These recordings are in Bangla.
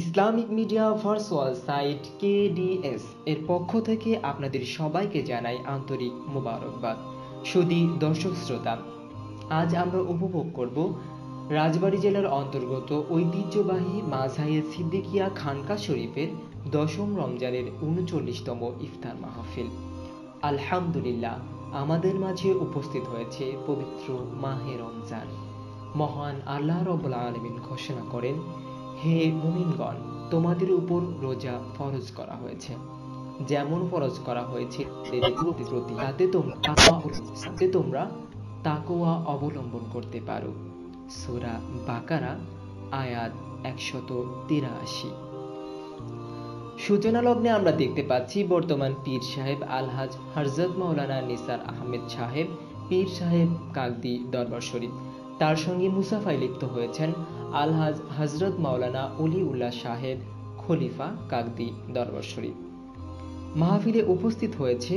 Islamic media virtual site KDS এর পক্ষ থেকে আপনাদের সবাইকে জানাই আন্তরিক মোবারকবাদ। সুধী দর্শক শ্রোতা, আজ আমরা উপভোগ করব রাজবাড়ী জেলার অন্তর্গত ঐতিহ্যবাহী মাঝাইয়ে সিদ্দিকিয়া খানকা শরীফের 10ম রমজানের 39তম ইফতার মাহফিল। আলহামদুলিল্লাহ, আমাদের মাঝে উপস্থিত হয়েছে পবিত্র মাহে রমজান। মহান আল্লাহ রাব্বুল আলামিন ঘোষণা করেন, হে মুমিনগণ, তোমাদের উপর রোজা ফরজ করা হয়েছে, যেমন ফরজ করা হয়েছে যাতে তোমরা তাকওয়া অবলম্বন করতে পারো। সূরা বাকারা আয়াত 183। সূচনা লগ্নে আমরা দেখতে পাচ্ছি বর্তমান পীর সাহেব আলহাজ হযরত মাওলানা নিসার আহমেদ সাহেব, পীর সাহেব কাকদ্বি দরবার শরীফ। তার সঙ্গে মুসাফায় লিপ্ত হয়েছেন আলহাজ হযরত মাওলানা অলিউল্লাহ সাহেব, খলিফা কাকদ্বি দরবার শরীফ। মাহফিলে উপস্থিত হয়েছে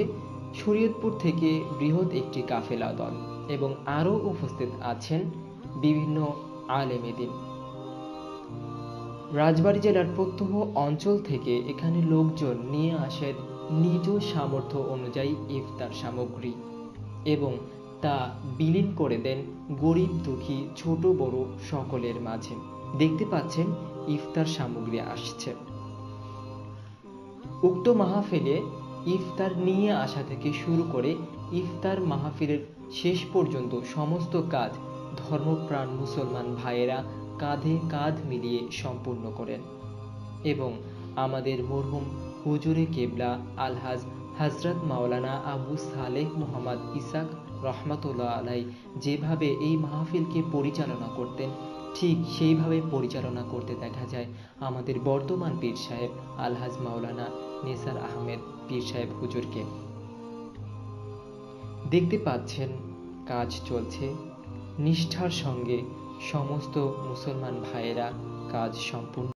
শরীয়তপুর থেকে বৃহৎ একটি কাফেলা দল এবং আরও উপস্থিত আছেন বিভিন্ন আলেমে দ্বীন। রাজবাড়ী জেলার প্রত্যহ অঞ্চল থেকে এখানে লোকজন নিয়ে আসেন নিজ সামর্থ্য অনুযায়ী ইফতার সামগ্রী এবং তা বিলীন করে দেন গরিব দুঃখী ছোট বড় সকলের মাঝে। দেখতে পাচ্ছেন ইফতার সামগ্রী আসছে। উক্ত মাহফিলে ইফতার নিয়ে আসা থেকে শুরু করে ইফতার মাহফিলের শেষ পর্যন্ত সমস্ত কাজ ধর্মপ্রাণ মুসলমান ভাইয়েরা কাঁধে কাঁধ মিলিয়ে সম্পূর্ণ করেন এবং আমাদের মরহুম হুজুরে কেবলা আলহাজ হযরত মাওলানা আবু সালেহ মুহাম্মদ ইসাক রহমাতুল্লাহ আলাই যেভাবে এই মাহফিলকে পরিচালনা করতেন, ঠিক সেইভাবে পরিচালনা করতে দেখা যায় আমাদের বর্তমান পীর সাহেব আলহাজ মাওলানা নিসার আহমেদ পীর সাহেব হুজুরকে। দেখতে পাচ্ছেন কাজ চলছে নিষ্ঠার সঙ্গে, সমস্ত মুসলমান ভাইয়েরা কাজ সম্পূর্ণ।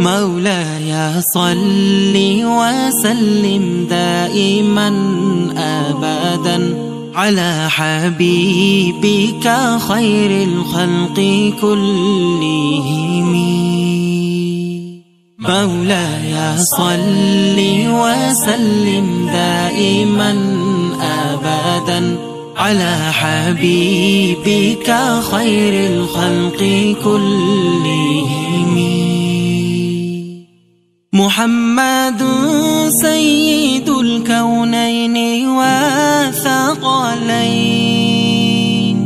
مولاي صل وسلم دائما أبدا على حبيبك خير الخلق كلهم. مولاي صل وسلم دائما أبدا على حبيبك خير الخلق كلهم. محمد سيد الكونين والثقلين،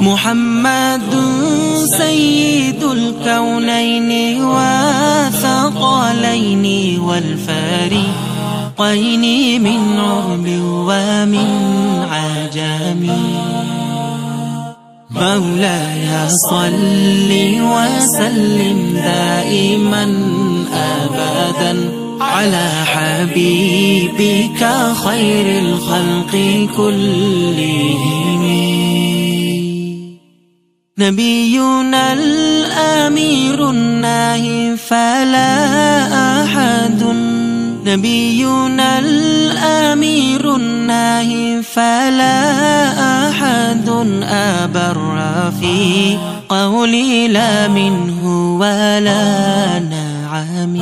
محمد سيد الكونين والثقلين والفريقين من عرب ومن عجم. مولاي صل وسلم دائما أبدا على حبيبك خير الخلق كلهم. نبينا الأمير الناهي فلا أحد، نبينا الأمير الناهي فلا أحد أبر في قولي لا منه ولا نعم.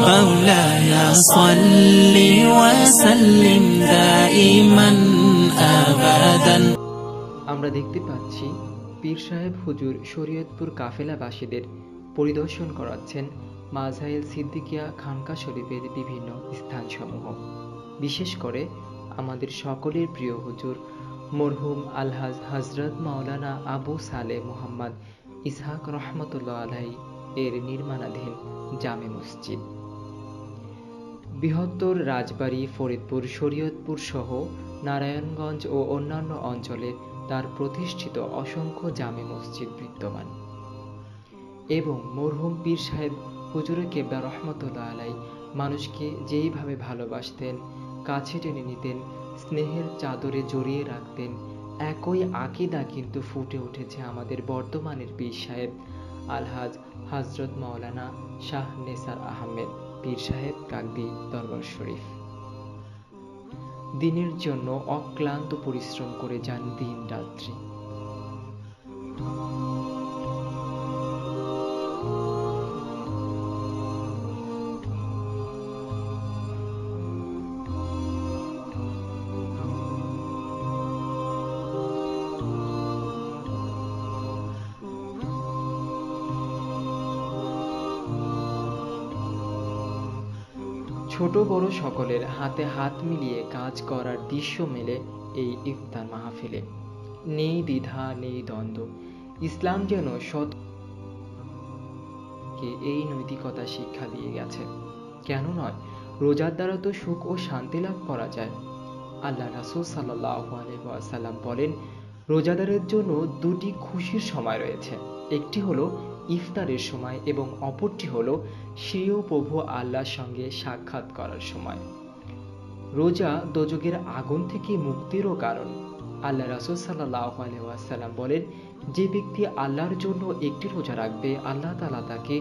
مولاي صل وسلم دائما أبدا. আমরা দেখতে পাচ্ছি পীর সাহেব হুজুর শরীয়তপুর কাফেলাবাসীদের পরিদর্শন করাচ্ছেন মাঝাইল সিদ্দিকিয়া খানকা শরীফের বিভিন্ন স্থানসমূহ। বিশেষ করে আমাদের সকলের প্রিয় হুজুর মরহুম আলহাজ হযরত মাওলানা আবু সালেহ মুহাম্মদ ইসহাক রহমাতুল্লাহ আলাই এর নির্মাণাধীন জামে মসজিদ। বৃহত্তর রাজবাড়ী, ফরিদপুর, শরীয়তপুর সহ নারায়ণগঞ্জ ও অন্যান্য অঞ্চলে তার প্রতিষ্ঠিত অসংখ্য জামে মসজিদ বিদ্যমান এবং মরহুম পীর সাহেব হুজুরে কেবলা রহমতুল্লাহ আলাই মানুষকে যেইভাবে ভালোবাসতেন, কাছে টেনে নিতেন, স্নেহের চাদরে জড়িয়ে রাখতেন, একই আকীদা কিন্তু ফুটে উঠেছে আমাদের বর্তমানের পীর সাহেব আলহাজ হযরত মাওলানা শাহ নেসার আহমেদ পীর সাহেব কাকদি দরবার শরীফ। দিনের জন্য অক্লান্ত পরিশ্রম করে যান দিন রাত্রি। ছোট বড় সকলের হাতে হাত মিলিয়ে কাজ করার দৃশ্য মেলে এই ইফতার মাহফিলে। নেই দ্বিধা, নেই দ্বন্দ্ব। ইসলাম যেন সৎকে এই নৈতিকতা শিক্ষা দিয়ে গেছে। কেন নয়, রোজার দ্বারা তো সুখ ও শান্তি লাভ করা যায়। আল্লাহ রাসূল সাল্লাল্লাহু আলাইহি ওয়াসাল্লাম বলেন, রোজাদারের জন্য দুটি খুশির সময় রয়েছে। একটি হলো ইফতারের সময় এবং অপরটি হলো স্বীয় প্রভু আল্লাহর সঙ্গে সাক্ষাৎ করার সময়। রোজা দোজখের আগুন থেকে মুক্তিরও কারণ। আল্লাহ রাসূল সাল্লাল্লাহু আলাইহি ওয়াসাল্লাম বলেন, যে ব্যক্তি আল্লাহর জন্য একটি রোজা রাখবে, আল্লাহ তাআলা তাকে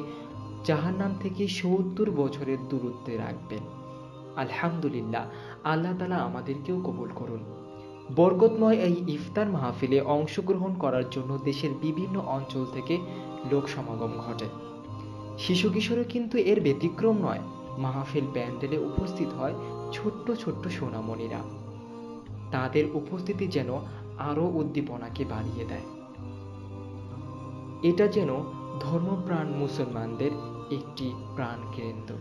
জাহান্নাম থেকে ৭০ বছরের দূরত্বে রাখবেন। আলহামদুলিল্লাহ, আল্লাহ তাআলা আমাদেরকেও কবুল করুন। বরকতময় এই ইফতার মাহফিলে অংশগ্রহণ করার জন্য দেশের বিভিন্ন অঞ্চল থেকে লোক সমাগম ঘটে। শিশু কিশোরও কিন্তু এর ব্যতিক্রম নয়। মাহফিল প্যান্ডেলে উপস্থিত হয় ছোট্ট ছোট্ট সোনামণিরা। তাদের উপস্থিতি যেন আরো উদ্দীপনাকে বাড়িয়ে দেয়। এটা যেন ধর্মপ্রাণ মুসলমানদের একটি প্রাণ কেন্দ্র।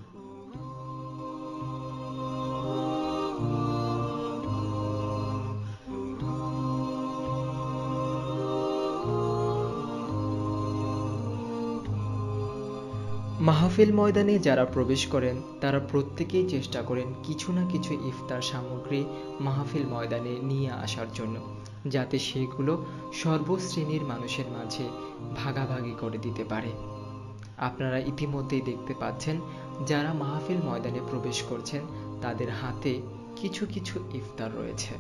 মাহফিল ময়দানে যারা প্রবেশ করেন তারা প্রত্যেকেই চেষ্টা করেন কিছু না কিছু ইফতার সামগ্রী মাহফিল ময়দানে নিয়ে আসার জন্য, যাতে সেগুলো সর্বশ্রেণীর মানুষের মাঝে ভাগাভাগি করে দিতে পারে। আপনারা ইতিমধ্যেই দেখতে পাচ্ছেন, যারা মাহফিল ময়দানে প্রবেশ করছেন তাদের হাতে কিছু কিছু ইফতার রয়েছে।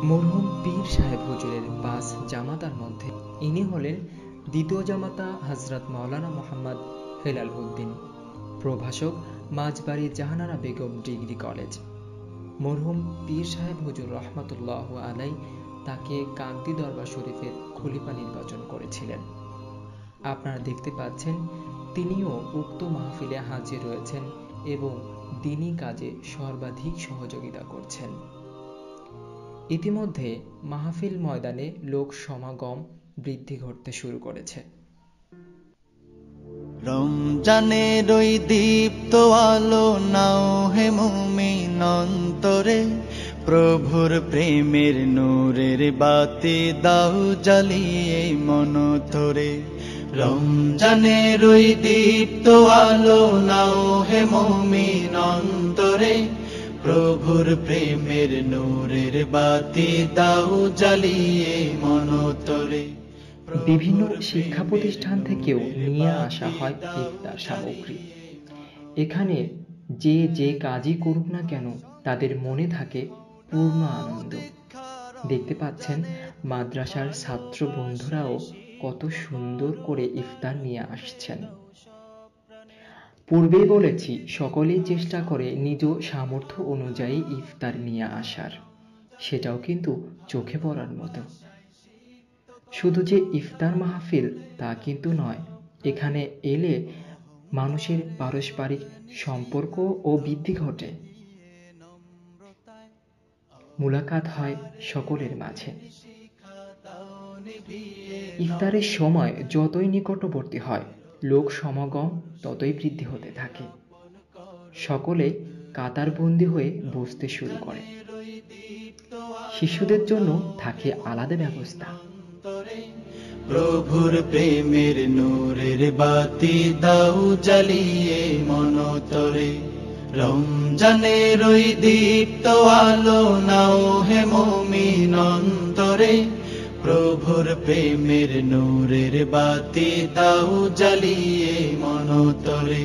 মরহুম পীর সাহেব হুজুরের ৫ জামাতার মধ্যে ইনি হলেন দ্বিতীয় জামাতা হযরত মাওলানা মোহাম্মদ হেলাল উদ্দিন, প্রভাষক মাঝবাড়ি জাহানারা বেগম ডিগ্রি কলেজ। মরহুম পীর সাহেব হুজুর রহমাতুল্লাহ আলাই তাকে কাকদি দরবার শরীফের খলিফা নির্বাচন করেছিলেন। আপনারা দেখতে পাচ্ছেন তিনিও উক্ত মাহফিলে হাজির রয়েছেন এবং দ্বীনি কাজে সর্বাধিক সহযোগিতা করছেন। ইতিমধ্যে মাহফিল ময়দানে লোক সমাগম বৃদ্ধি ঘটতে শুরু করেছে। রমজানের ওই দীপ্ত আলো নাও হে মুমিন অন্তরে, প্রভুর প্রেমের নূরের বাতি দাও জ্বালিয়ে মন ধরে। রমজানের ওই দীপ্ত আলো নাও হে মুমিন অন্তরে, প্রভুর প্রেমের নূরের বাতি দাও জ্বালিয়ে মনতরে। বিভিন্ন শিক্ষা প্রতিষ্ঠান থেকেও নিয়ে আসা হয় ইফতার সামগ্রী। এখানে যে যে কাজই করুক না কেন তাদের মনে থাকে পূর্ণ আনন্দ। দেখতে পাচ্ছেন মাদ্রাসার ছাত্র বন্ধুরাও কত সুন্দর করে ইফতার নিয়ে আসছেন। পূর্বেই বলেছি, সকলেই চেষ্টা করে নিজ সামর্থ্য অনুযায়ী ইফতার নিয়ে আসার, সেটাও কিন্তু চোখে পড়ার মতো। শুধু যে ইফতার মাহফিল তা কিন্তু নয়, এখানে এলে মানুষের পারস্পরিক সম্পর্ক ও বৃদ্ধি ঘটে, মুলাকাত হয় সকলের মাঝে। ইফতারের সময় যতই নিকটবর্তী হয়, লোক সমাগম ততই বৃদ্ধি হতে থাকে। সকলে কাতারবন্দি হয়ে বসতে শুরু করে। শিশুদের জন্য থাকে আলাদা ব্যবস্থা। প্রভুর প্রেমের নূরের বাতি দাও জ্বালিয়ে মনতরে। রমজানের ওই দীপ্ত আলো নাও হে মুমিন অন্তরে। প্রভুর প্রেমের নূরের বাতি দাও জ্বালিয়ে মনতরে।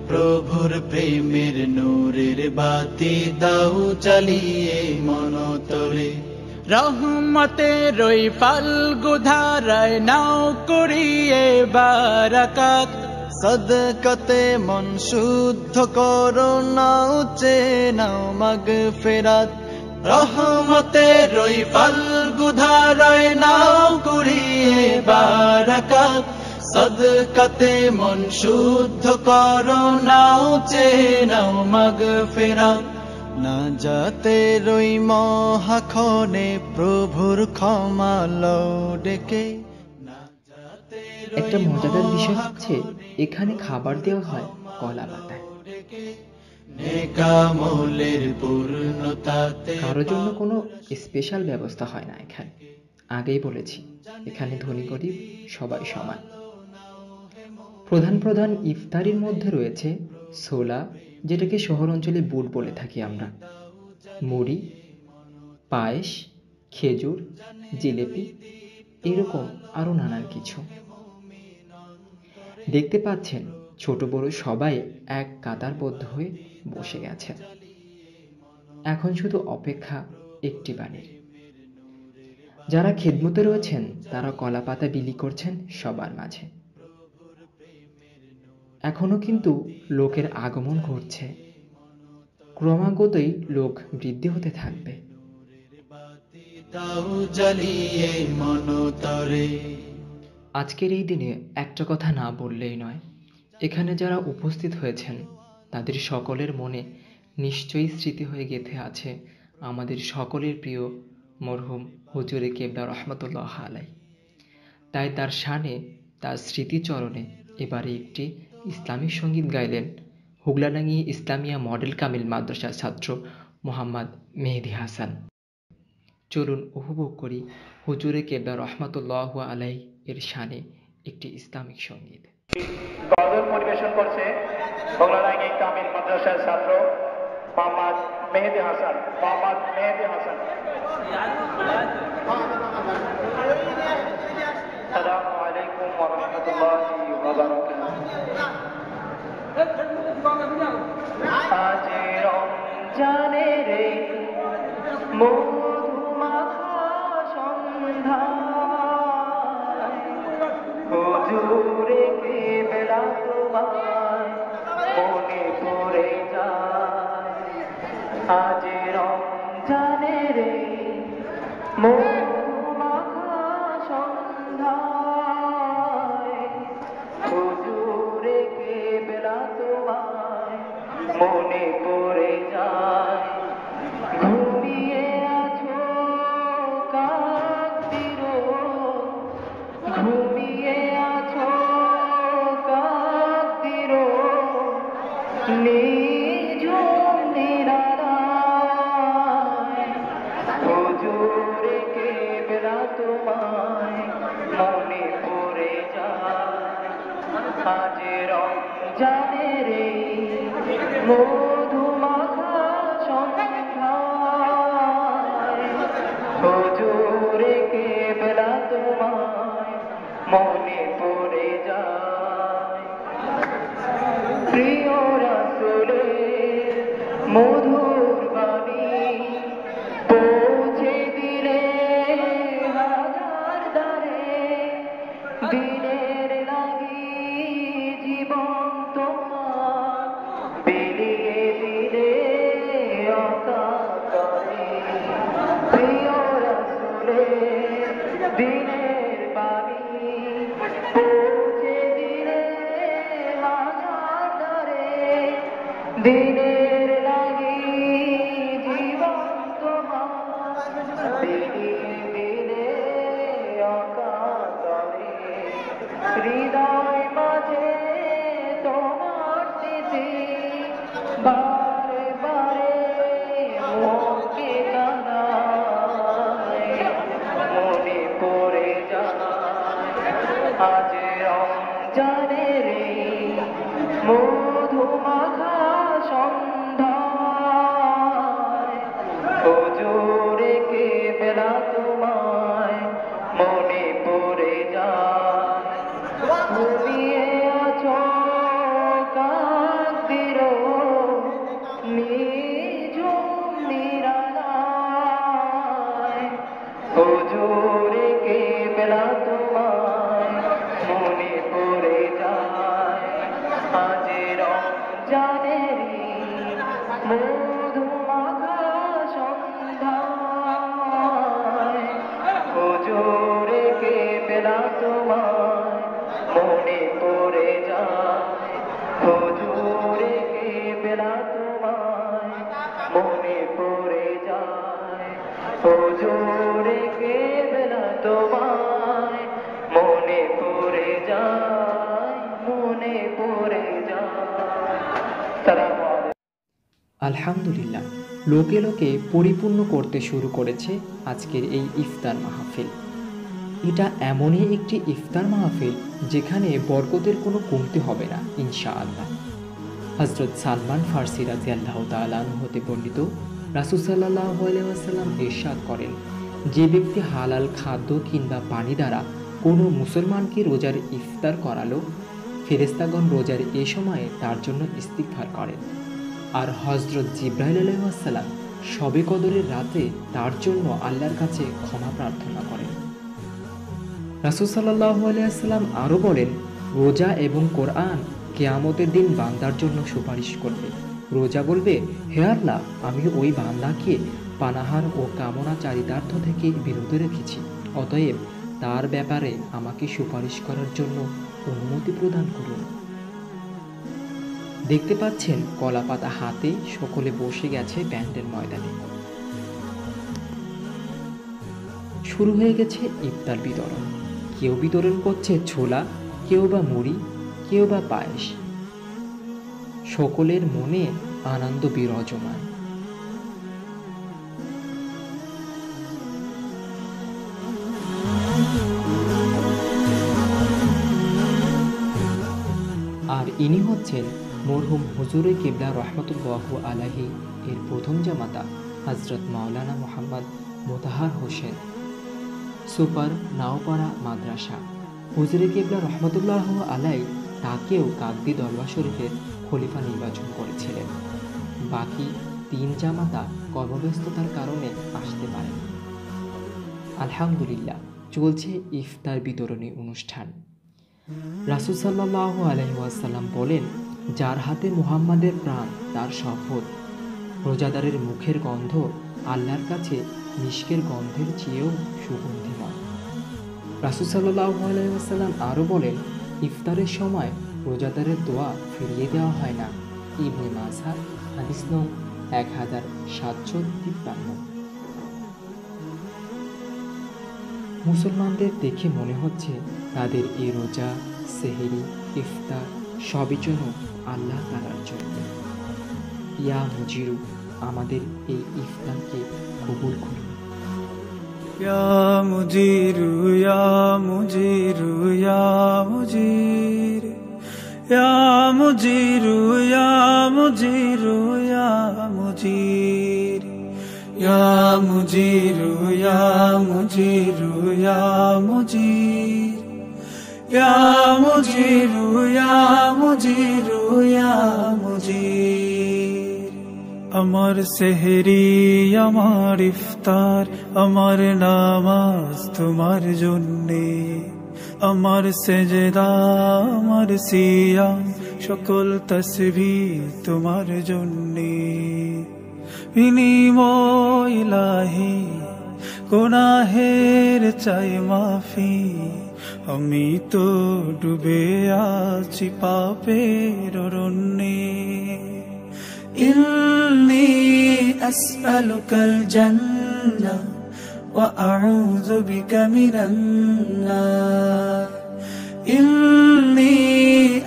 প্রভুর প্রেমের নূরের বাতি দাও জ্বালিয়ে মনতরে। রহমতের ওই ফাল্গু ধারায় নাও করিয়ে বারাকাত। সদকাতে মন শুদ্ধ করো নাও চেনাও মাগফিরাত। রহমতের ওই ফাল্গু ধারায় নাও করিয়ে বারাকাত। সদকাতে মন শুদ্ধ করো নাও চেনাও মাগফিরাত। না যাতে রই মহাক্ষণে প্রভুর ক্ষমা লও ডেকে। একটা মজাদার বিষয় হচ্ছে, এখানে খাবার দেওয়া হয় কলা পাতায়। নেকামলের পূর্ণতাতে কারোর জন্য কোনো স্পেশাল ব্যবস্থা হয় না এখানে। আগেই বলেছি, এখানে ধনী গরিব সবাই সমান। প্রধান প্রধান ইফতারির মধ্যে রয়েছে ছোলা, যেটাকে শহর অঞ্চলে বুট বলে থাকি আমরা, মুড়ি, পায়েস, খেজুর, জিলেপি, এরকম আরো নানান কিছু। দেখতে পাচ্ছেন ছোট বড় সবাই এক কাতারবদ্ধ হয়ে বসে গেছে। এখন শুধু অপেক্ষা একটি বাণীর। যারা খেদমতে রয়েছেন তারা কলা পাতা বিলি করছেন সবার মাঝে। এখনো কিন্তু লোকের আগমন ঘটছে, ক্রমাগতই লোক বৃদ্ধি হতে থাকবে। আজকের এই দিনে একটা কথা না বললেই নয়, এখানে যারা উপস্থিত হয়েছেন তাদের সকলের মনে নিশ্চয়ই স্মৃতি হয়ে গেঁথে আছে আমাদের সকলের প্রিয় মরহুম হুজুরে কেবলা রহমতুল্লাহ আলাই। তাই তার শানে, তার স্মৃতিচরণে এবারে একটি ইসলামিক সঙ্গীত গাইলেন হুগলাডাঙ্গি ইসলামিয়া মডেল কামিল মাদ্রাসার ছাত্র মোহাম্মদ মেহেদী হাসান। চলুন উপভোগ করি হুজুরে কেবলা রহমতুল্লাহ আলাই এর শানে একটি ইসলামিক সঙ্গীত। গজল পরিবেশন করছে হুগলাডাঙ্গি কামিল মাদ্রাসার ছাত্র মোহাম্মদ মেহেদী হাসান। মোহাম্মদ মেহেদী হাসান। আসসালামু আলাইকুম ওয়া রাহমাতুল্লাহি ওয়া বারাকাতুহু। আজ রমজানের মধুমাখা সন্ধ্যায় হুজুরে কেবলা তোমার মনে পড়ে যায়। আজ রমজানের মধুমাখা সন্ধ্যায় হুজুরে কেবলা তোমার মনে পড়ে যায়। ঘুমিয়ে আছো কাকতির, ঘুমিয়ে আছো কাকতির, নিঝুম নিরালায় হুজুরে কেবলা তোমায় মনে পড়ে যায়। আজ রমজানের মধুমাখা মনে পড়ে যায় প্রিয় রাসূলের মধুর বাণী পৌঁছে দিলে হাজার দ্বারে দিনের লাগি জীবন তোমার বিলিয়ে দিলে অকাতরে প্রিয় রাসূলের দিনের বাণী পৌঁছে দিলে হাজার দ্বারে দিনের লাগি জীবন তোমার বিলিয়ে দিলে অকাতরে হৃদয় মাঝে তোমার স্মৃতি বারে বারে মনকে কাঁদায় মনে পড়ে যায় আজ রমজানের মধুমাখা সন্ধ্যায় হুজুরে কেবলা তোমায় মনে পড়ে যায় ঘুমিয়ে আছো কাঁদির নিঝুম নিরালায় হুজুরে কেবলা তোমায় মনে পড়ে যায় আজ রমজানেরই মধুমাখা সন্ধ্যায় হুজুরে কেবলা তোমায় মনে পড়ে যায় হুজুরে কেবলা তোমায় মনে পড়ে যায় হুজুরে কেবলা তোমায় মনে পড়ে যায় মনে পড়ে যায়। সালামু আলাইকুম। আলহামদুলিল্লাহ, লোকে লোকে পরিপূর্ণ করতে শুরু করেছে আজকের এই ইফতার মাহফিল। এটা এমনই একটি ইফতার মাহফিল যেখানে বরকতের কোনো কমতি হবে না ইনশাআল্লাহ। হযরত সালমান ফারসি রাদিয়াল্লাহু তাআলা আনহু হতে বর্ণিত, রাসূল সাল্লাল্লাহু আলাইহি ওয়াসাল্লাম ইরশাদ করেন, যে ব্যক্তি হালাল খাদ্য কিংবা পানি দ্বারা কোনো মুসলমানকে রোজার ইফতার করালো, ফেরেশতাগণ রোজার এ সময়ে তার জন্য ইস্তিগফার করেন। আর হযরত জিবরাইল আলাইহিস সালাম শবে কদরের রাতে তার জন্য আল্লাহর কাছে ক্ষমা প্রার্থনা করেন। রাসূল সাল্লাল্লাহু আলাইহি ওয়াসাল্লাম আরও বলেন, রোজা এবং কোরআন কিয়ামতের দিন বান্দার জন্য সুপারিশ করবে। রোজা বলবে, হে আল্লাহ, আমি ওই বান্দাকে পানাহার ও কামনা চারিতার্থ থেকে বিরত রেখেছি, অতএব তার ব্যাপারে আমাকে সুপারিশ করার জন্য অনুমতি প্রদান করুন। দেখতে পাচ্ছেন কলাপাতা হাতে সকলে বসে গেছে প্যান্ডেল ময়দানে। শুরু হয়ে গেছে ইফতার বিতরণ। কেউ বিতরণ করছে ছোলা, কেউ বা মুড়ি, কেউ বা পায়েস। সকলের মনে আনন্দ বিরাজমান। আর ইনি হচ্ছেন মরহুম হুজুরে কিবলা রহমতুল্লাহু আলাইহি এর প্রথম জামাতা হযরত মাওলানা মুহাম্মদ মোতাহার হোসেন, সুপার নাওপাড়া মাদ্রাসা। হুজুরে কিবলা রহমতুল্লাহু আলাইহি তাকেও কাকদ্বীপ দরবার শরীফের খলিফা নির্বাচন করেছিলেন। বাকি 3 জামাতা কর্মব্যস্ততার কারণে আসতে পারেন। আলহামদুলিল্লাহ, চলছে ইফতার বিতরণী অনুষ্ঠান। রাসূল সাল্লাল্লাহু আলাইহি ওয়াসাল্লাম বলেন, যার হাতে মুহাম্মাদের প্রাণ তার শপথ, রোজাদারের মুখের গন্ধ আল্লাহর কাছে মিশকের গন্ধের চেয়েও সুগন্ধিময়। রাসূল সাল্লাল্লাহু আলাইহি ওয়াসাল্লাম আরও বলেন, ইফতারের সময় রোজাদারের দোয়া ফিরিয়ে দেওয়া হয় না। ইবনে মাজাহ, হাদিস নং 1753। মুসলমানদের দেখে মনে হচ্ছে তাদের এই রোজা, সেহরি, ইফতার সবই যেন আল্লাহ তাআলার জন্য। ইয়া মুজিরু, আমাদের এই ইফতারকে কবুল করুন। ইয়া মুজিরু ইয়া মুজিরু ইয়া মুজির, ইয়া মুজিরু ইয়া মুজিরু ইয়া মুজির, ইয়া মুজিরু ইয়া মুজিরু ইয়া মুজির, ইয়া মুজিরু ইয়া মুজিরু ইয়া মুজির। আমার সেহরি আমার ইফতার আমার নামাজ তোমার জন্যে, আমার সেজদা আমার সিয়াম সকল তসবিহ তোমার জন্যে। বিনিময় ইলাহি গুনাহের চাই মাফি, আমি তো ডুবে আছি পাপের অরণ্যে। ইন্নী আসআলুকাল জান্নাহ ওয়া আউযু বিকা মিনান নার। ইন্নী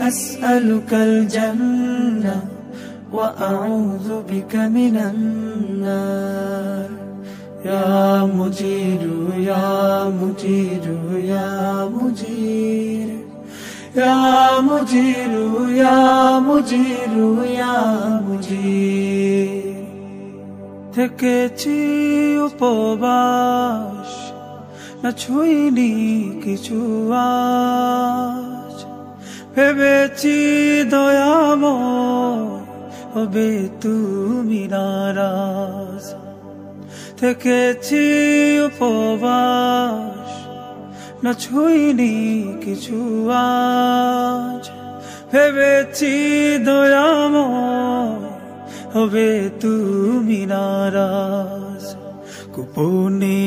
আসআলুকাল জান্নাহ ওয়া আউযু বিকা মিনান নার। ইয়া মুজিরু ইয়া মুজিরু ইয়া মুজির। ইয়া মুজিরু ইয়া মুজিরু ইয়া মুজির। থেকেছি উপবাস না ছুঁইনি কিছু আজ, ভেবেছি দয়াময় হবে তুমি নারাজ। থেকেছি উপবাস না ছুঁইনি কিছু আজ, ভেবেছি দয়াময় হবে তুমি নারাজ। গোপনে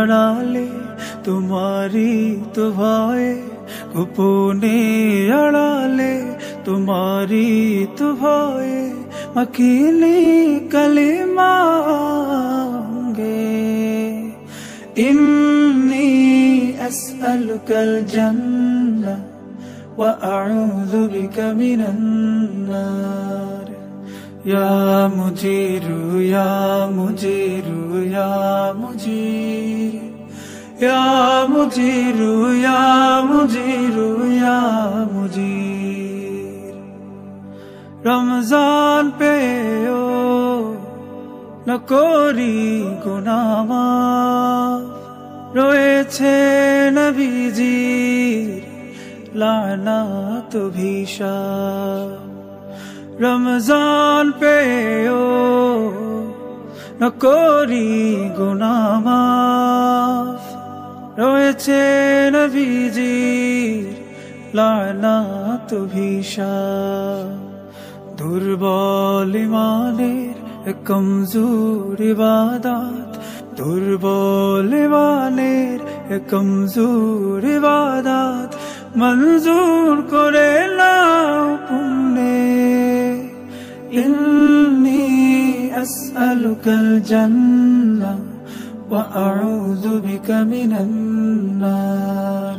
আড়ালে তোমারি তো ভয়ে, গোপনে আড়ালে তোমারি তো ভয়ে, মাখিলি কালিমা ইন্নী আসআলুকাল জান্নাহ ওয়া আউযু বিকা মিনান নার। ইয়া মুজিরু ইয়া মুজিরু ইয়া মুজির। ইয়া মুজিরু ইয়া মুজিরু ইয়া মুজির। রমজান পেও না করি গুনাহ মাফ, রয়েছে নবীজির লানাত ভিশাপ। রমজান পেও না করি গুনাহ মাফ, রয়েছে নবীজির লানাত ভিশাপ। দুর্বল ইমানের কমজোর ইবাদত, দুর্বল ইমানের কমজোর ইবাদত মঞ্জুর করে নাও পুণ্যে। ইন্নী আসআলুকাল জান্নাহ ওয়া আউযু বিকা মিনান নার।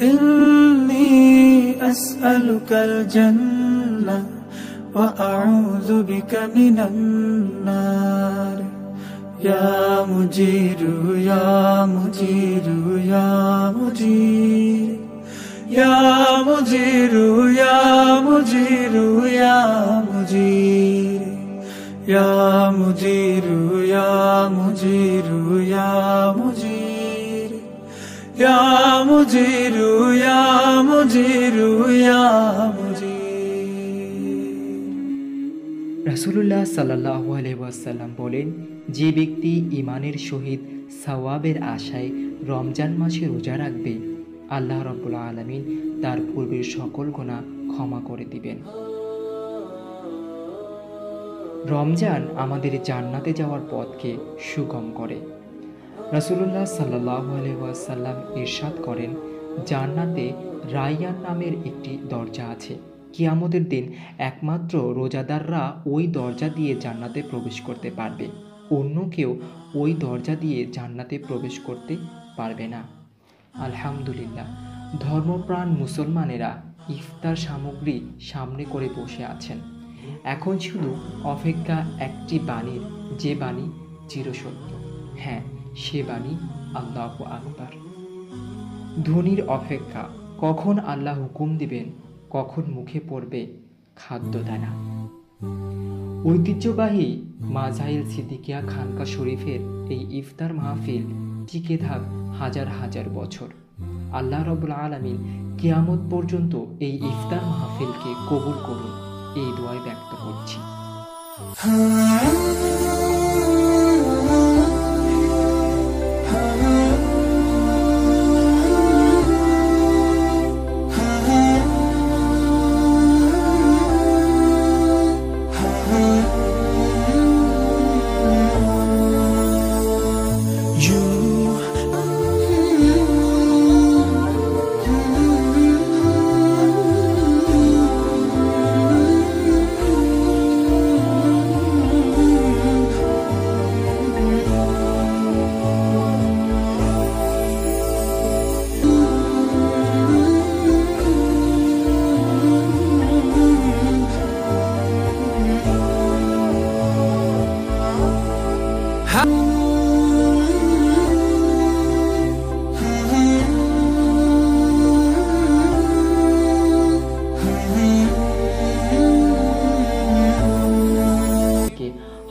ইন্নী আসআলুকাল জান্নাহ ওয়া আউযু বিকা মিনান নার। ইয়া মুজিরু ইয়া মুজিরু ইয়া মুজির। ইয়া মুজিরু ইয়া মুজিরু ইয়া মুজির। ইয়া মুজিরু ইয়া মুজিরু ইয়া মুজির। ইয়া মুজিরু ইয়া মুজিরু ইয়া মুজির। রাসূলুল্লাহ সাল্লাল্লাহু আলাইহি ওয়াসাল্লাম বলেন, যে ব্যক্তি ঈমানের সহিত সওয়াবের আশায় রমজান মাসে রোজা রাখবে, আল্লাহ রাব্বুল আলামিন তার পূর্বের সকল গুনাহ ক্ষমা করে দিবেন। রমজান আমাদের জান্নাতে যাওয়ার পথকে সুগম করে। রাসূলুল্লাহ সাল্লাল্লাহু আলাইহি ওয়াসাল্লাম ইরশাদ করেন, জান্নাতে রায়্যান নামের একটি দরজা আছে। কিয়ামতের দিন একমাত্র রোজাদাররা ওই দরজা দিয়ে জান্নাতে প্রবেশ করতে পারবে, অন্য কেউ ওই দরজা দিয়ে জান্নাতে প্রবেশ করতে পারবে না। আলহামদুলিল্লাহ, ধর্মপ্রাণ মুসলমানেরা ইফতার সামগ্রী সামনে করে বসে আছেন। এখন শুধু অপেক্ষা একটি বাণীর, যে বাণী চিরসত্য। হ্যাঁ, সে বাণী আল্লাহু আকবার। ধ্বনির অপেক্ষা, কখন আল্লাহ হুকুম দিবেন, কখন মুখে পড়বে খাদ্যদানা। ঐতিহ্যবাহী মাজাইল সিদ্দিকিয়া খানকা শরীফের এই ইফতার মাহফিল টিকে থাক হাজার হাজার বছর। আল্লাহ রাব্বুল আলামিন কিয়ামত পর্যন্ত এই ইফতার মাহফিলকে কবুল করুন, এই দোয়ায় ব্যক্ত করছি।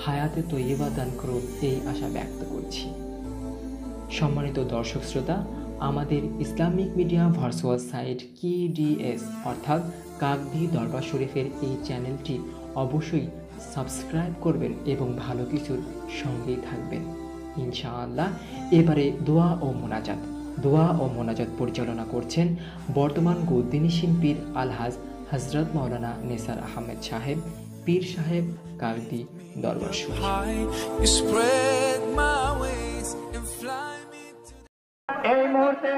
হায়াতে তৈয়বা দান করুন, এই আশা ব্যক্ত করছি। সম্মানিত দর্শক শ্রোতা, আমাদের Islamic media virtual site KDS অর্থাৎ কাকভি দরবার শরীফের এই চ্যানেলটি অবশ্যই সাবস্ক্রাইব করবেন এবং ভালো কিছুর সঙ্গেই থাকবেন ইনশাআল্লাহ। এবারে দোয়া ও মোনাজাত পরিচালনা করছেন বর্তমান গদ্দিনী শিল্পীর আলহাজ হজরত মাওলানা নেসার আহমেদ সাহেব, পীর সাহেব, কাকভি দরবার শরীফ। এই মুহূর্তে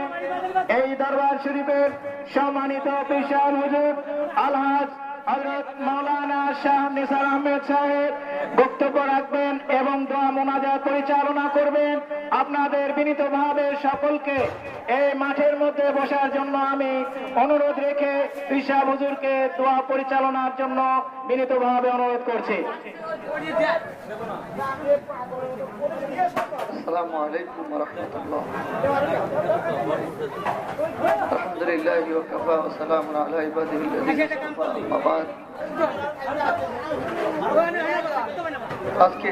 এই দরবার শরীফের সম্মানিত পেশার হুজুর আলহাজ হযরত মাওলানা শাহ নিসার আহমেদ সাহেব বক্তব্য রাখবেন এবং দোয়া মোনাজাত পরিচালনা করবেন। আপনাদের বিনীতভাবে সকলকে এই মাঠের মধ্যে বসার জন্য আমি অনুরোধ রেখে পেশার হুজুরকে দোয়া পরিচালনার জন্য বিনীতভাবে অনুরোধ করছি। আসসালামু আলাইকুম ওয়া রাহমাতুল্লাহ। আলহামদুলিল্লাহি ওয়া কাফা ওয়া সালামুন আলা ইবাদিহিল্লাযিনা ইসতাফা, আম্মা বা'দ। আজকে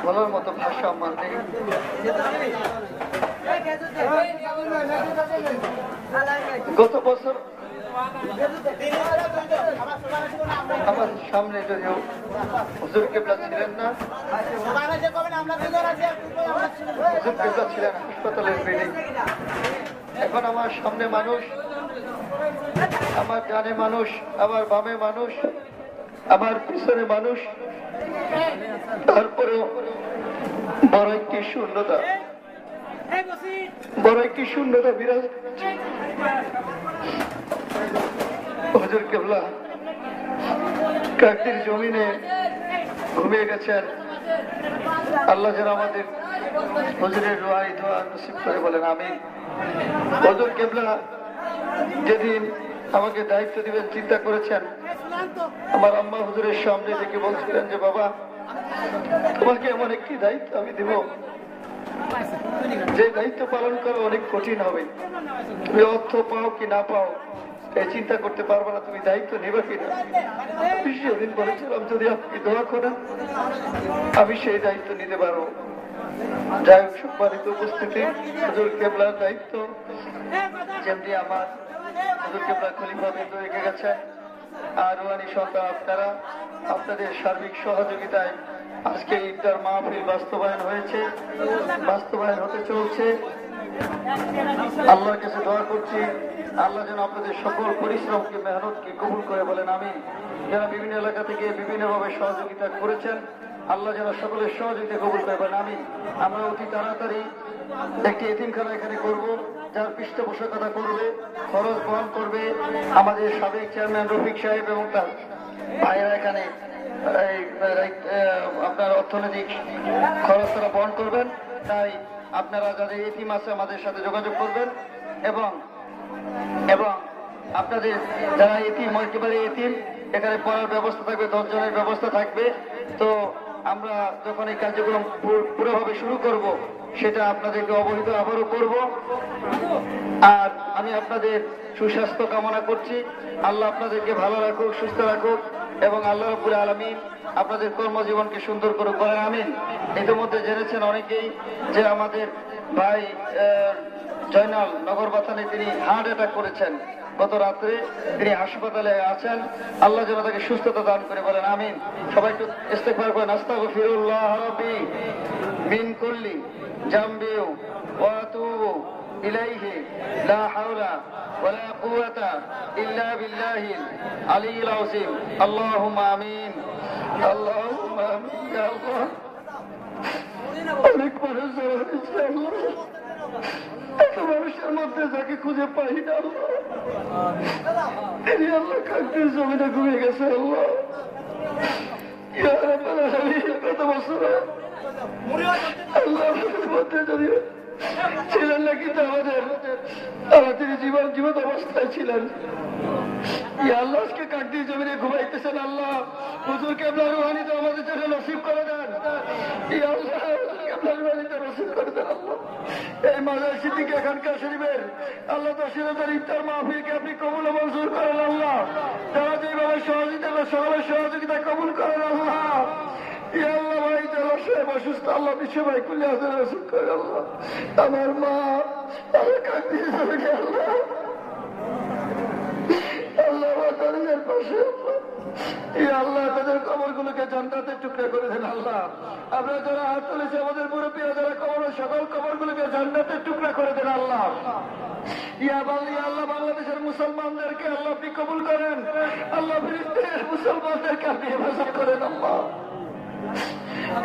বলার মতো ভাষা আমার নেই। গত বছর আমার সামনে যদিও হুজুর কেবলা ছিলেন না, হুজুর কেবলা ছিলেন হাসপাতালের বেডে। এখন আমার সামনে মানুষ, আমার ডানে মানুষ, আমার বামে মানুষ, আমার পিছনে মানুষ, তারপরেও বড় একটি শূন্যতা বিরাজ। হুজুর কেবলা কাকদির জমিনে ঘুমিয়ে গেছেন। আল্লাহ যেন আমাদের হুজুরের রুহানি দোয়া নসিব করে বলেন আমিন। হুজুর কেবলা যেদিন আমাকে দায়িত্ব দিবেন চিন্তা করেছেন, আমার আম্মা হুজুরের সামনে থেকে বলছিলেন যে বাবা, তোমাকে এমন একটি দায়িত্ব আমি দিব যে দায়িত্ব পালন করা অনেক কঠিন হবে। তুমি অর্থ পাও কি না পাও এই চিন্তা করতে পারবো না, তুমি দায়িত্ব নেবে কিনা। আমি সেদিন বলেছিলাম যদি আপনি দোয়া করেন আমি সেই দায়িত্ব নিতে পারবো। যাই হোক, সম্মানিত উপস্থিতি, হুজুর কেবলার দায়িত্ব যেমনি আমার হুজুর কেবলা খলিফা বিন্দু রেখে গেছেন, আর রুহানি সন্তান আপনারা আপনাদের সার্বিক সহযোগিতায় আজকে ইফতার মাহফিল বাস্তবায়ন হতে চলছে। আল্লাহর কাছে দোয়া করছি আল্লাহ যেন আপনাদের সকল পরিশ্রমকে, মেহনতকে কবুল করে বলেন আমিন। যারা বিভিন্ন এলাকা থেকে বিভিন্নভাবে সহযোগিতা করেছেন আল্লাহ যেন সকলের সহযোগিতা কবুল করে বলেন আমিন। আমরা অতি তাড়াতাড়ি একটি এতিমখানা এখানে করব, যার পৃষ্ঠপোষকতা করবে, খরচ বহন করবে আমাদের সাবেক চেয়ারম্যান রফিক সাহেব এবং তার ভাইয়েরা। এখানে আপনার অর্থনৈতিক খরচ তারা বহন করবেন। তাই আপনারা যাদের এতিম আছে আমাদের সাথে যোগাযোগ করবেন এবং আপনাদের যারা এতিম, একেবারে এতিম, এখানে পড়ার ব্যবস্থা থাকবে, 10 জনের ব্যবস্থা থাকবে। তো আমরা যখন এই কার্যক্রম পুরোভাবে শুরু করব সেটা আপনাদেরকে অবহিত আবারও করব। আর আমি আপনাদের সুস্বাস্থ্য কামনা করছি। আল্লাহ আপনাদেরকে ভালো রাখুক, সুস্থ রাখুক এবং আল্লাহ রাব্বুল আলামিন আপনাদের কর্মজীবনকে সুন্দর করে করেন আমিন। ইতিমধ্যে জেনেছেন অনেকেই যে আমাদের ভাই জয়নাল নগরবাথানে তিনি হার্ট অ্যাটাক করেছেন, গত রাত্রে তিনি হাসপাতালে আছেন। আল্লাহ যেন তাকে সুস্থতা দান করে, বলেন আমিন। সবাই একটু ইস্তেগফার করেন, আস্তাগফিরুল্লাহ রাব্বি মিন কুল্লি জামবি ওয়া আতুবু ইলাইহি লা হাওলা ওয়ালা কুওয়াতা ইল্লা বিল্লাহিল আলিয়্যিল আযীম। আল্লাহুম্মা আমিন, আল্লাহুম্মা আমিন। ইয়া আল্লাহ, অনেক মানুষ যারা হয়েছে আল্লাহ, এত মানুষের মধ্যে যাকে খুঁজে পাই না আল্লাহ, তিনি আল্লাহ কাকদের জমিনে ঘুরে গেছে আল্লাহ। ইয়া রাব্বাল আলামিন, কত বছর আল্লাহ মধ্যে যদি ছিলেন না, কিন্তু আমাদের তিনি জীবত অবস্থায় ছিলেন। ইয়া আল্লাহ, আজকে কাকদের জমিনে ঘুমাইতেছেন আল্লাহ, হুজুর কেবলার রুহানিতে আমাদের জন্য নসিব করে দেন। ইয়া আল্লাহ, কেবলার রুহানিতে নসিব করে দেন আল্লাহ। এই মাজার সিদ্দিক এখানকার শরীফের আল্লাহ তার ইফতার মাহফিলকে আপনি কবুল ও মঞ্জুর করেন আল্লাহ। যারা যেভাবে সহযোগিতা করে সকলের সহযোগিতা কবুল করেন আল্লাহ। ইয়া আল্লাহ, ভাই যারা সাহেব অসুস্থ আল্লাহ, বিশ্ব ভাই কুল্লি হাজার রসুল করে আল্লাহ। আমার মা আল্লাহ কাকদের জমিনে আল্লাহ, আল্লাহ তাদের পাশে আল্লাহ, তাদের কবরগুলোকে জান্নাতের টুকরা করে দেন আল্লাহ। আমরা যারা হাত তুলেছি, আমাদের মুরব্বীরা যারা কবর, সকল কবরগুলোকে জান্নাতের টুকরা করে দেন আল্লাহ। ইয়া আল্লাহ, বাংলাদেশের মুসলমানদেরকে আল্লাহ আপনি কবুল করেন আল্লাহ, ফিলিস্তিনের মুসলমানদেরকে আপনি হেফাজত করেন আল্লাহ।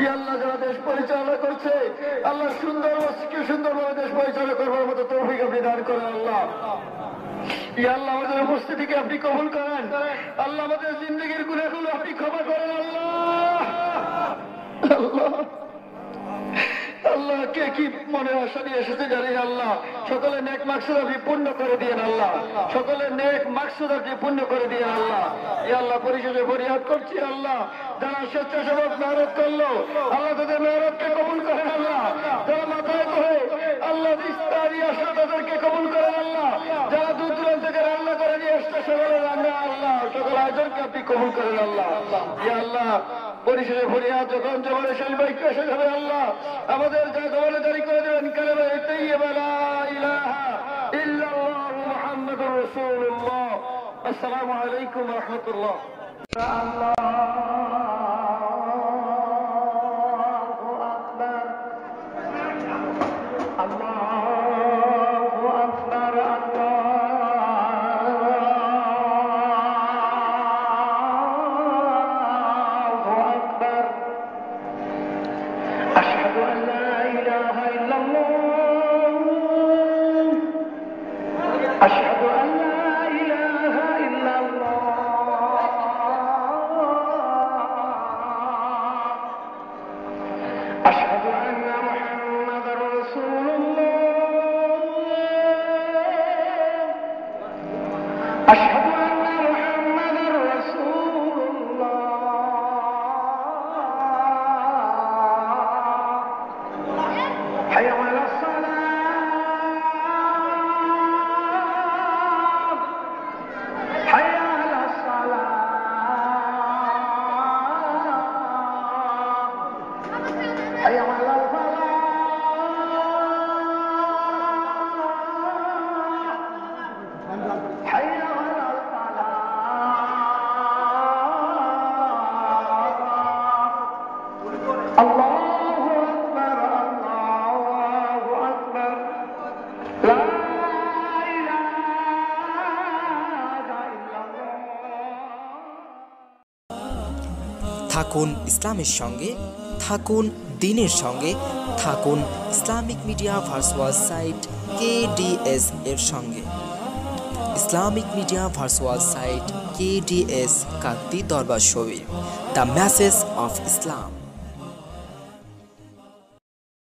ইয়া আল্লাহ, যারা দেশ পরিচালনা করছে আল্লাহ, সুন্দরভাবে দেশ পরিচালনা করবার মতো তৌফিক আপনি দান করেন আল্লাহ। ইয়া আল্লাহ, আমাদের উপস্থিতিকে আপনি কবুল করেন আল্লাহ, আমাদের জিন্দগির গুনাহগুলো আপনি ক্ষমা করেন আল্লাহ। আল্লাহ আল্লাহ, কে কি মনে আশা নিয়ে এসেছে জানি আল্লাহ, সকলে নেক মাকসুদ আপনি পূর্ণ করে দিয়েন আল্লাহ, সকলে নেক মাকসুদ আপনি পূর্ণ করে দিয়েন আল্লাহ। ইয়া আল্লাহ, পরিশেষে ফরিয়াদ করছি আল্লাহ, যারা স্বেচ্ছাসেবক মেহনত করলো আল্লাহ, তাদের মেহনতকে কবুল করেন আল্লাহ। যারা মাথায় করে আল্লাহ ইফতারি আসলে তাদেরকে কবুল করেন আল্লাহ। যারা দূর দূরান্ত থেকে রান্না করে নিয়ে আসছে সকলে রান্না আল্লাহ, সকল আয়োজনকে আপনি কবুল করেন আল্লাহ। ইয়া আল্লাহ, পরিশেষে ফরিয়াদ যখন জবানে শেষ বাক্য এসে যাবে আল্লাহ, আমাদের যা জবানে জারি করে দেবেন কালেমা তাইয়্যিবা লা ইলাহা ইল্লাল্লাহ মুহাম্মাদুর রাসূলুল্লাহ। আসসালামু আলাইকুম ওয়া রাহমাতুল্লাহ। أشهد أن لا إله إلا الله أشهد أن محمدا رسول الله أشهد أن محمدا رسول الله حي على থাকুন ইসলামের সঙ্গে, থাকুন দ্বীনের সঙ্গে, থাকুন Islamic media virtual site KDS এর সঙ্গে। Islamic media virtual site KDS Kakdwip দরবার শরীফ, দ্য মেসেজ অফ ইসলাম।